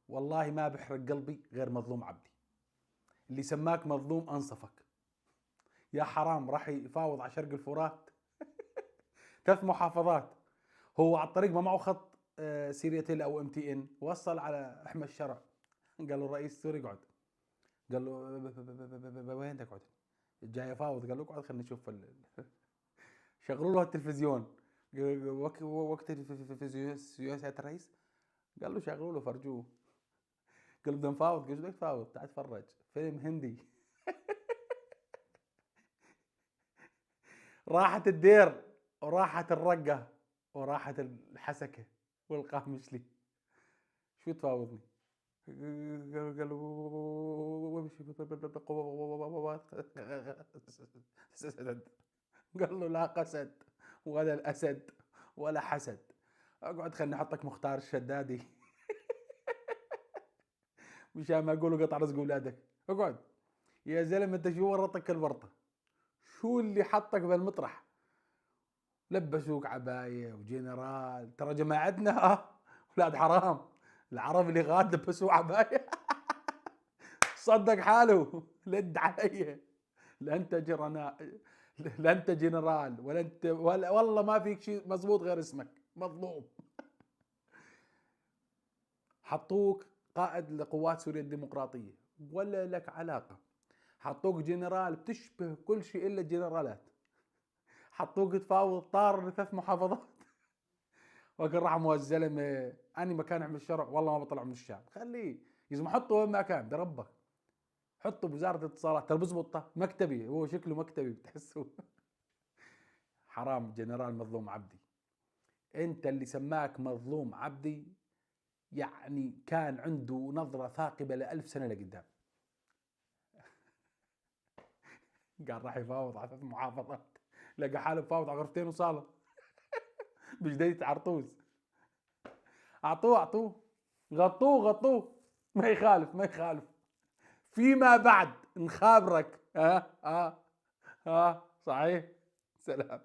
والله ما بحرق قلبي غير مظلوم عبدي. اللي سماك مظلوم انصفك يا حرام. راح يفاوض على شرق الفرات 3 محافظات. هو على الطريق ما معه خط سيرياتيل او MTN. وصل على احمد الشرع، قال له الرئيس السوري اقعد. قال له وين تقعد؟ جاي افاوض. قال له اقعد خلينا نشوف شغلوا له التلفزيون. وقت التلفزيون سياسة الرئيس. قال له شغلوا له فرجوه. قال له بدنا نفاوض. قال له بدك تفاوض؟ تعال تفرج فيلم هندي. راحت الدير وراحت الرقة وراحت الحسكة والقامشلي. شو تفاوضني؟ قال قال له لا قسد ولا الأسد ولا حسد. اقعد خلني احطك مختار الشدادي مشان ما يقولوا قطع رزق اولادك. اقعد يا زلمه. انت شو ورطك الورطه؟ شو اللي حطك بالمطرح؟ لبسوك عبايه وجنرال. ترى جماعتنا اولاد حرام. العرب اللي غاد لبسوه عبايه صدق حاله. لد علي. لا انت لا انت جنرال ولا انت والله ما فيك شيء مضبوط غير اسمك مظلوم. حطوك قائد لقوات سوريا الديمقراطيه ولا لك علاقه. حطوك جنرال بتشبه كل شيء الا الجنرالات. حطوك تفاوض طار ل3 محافظات. وقال رحمه الزلمه اني مكان احمد الشرع والله ما بطلع من الشام. خليه يا زلمه حطه وين ما كان بربك. حطه بوزاره الاتصالات ترى بزبط. مكتبي هو شكله مكتبي بتحسه. حرام جنرال مظلوم عبدي. انت اللي سماك مظلوم عبدي يعني كان عنده نظرة ثاقبة ل1000 سنة لقدام. قال راح يفاوض على 3 محافظات. لقى حاله بفاوض على غرفتين وصالة بجديدة عرطوس. اعطوه غطوه. ما يخالف. فيما بعد نخابرك. ها صحيح. سلام.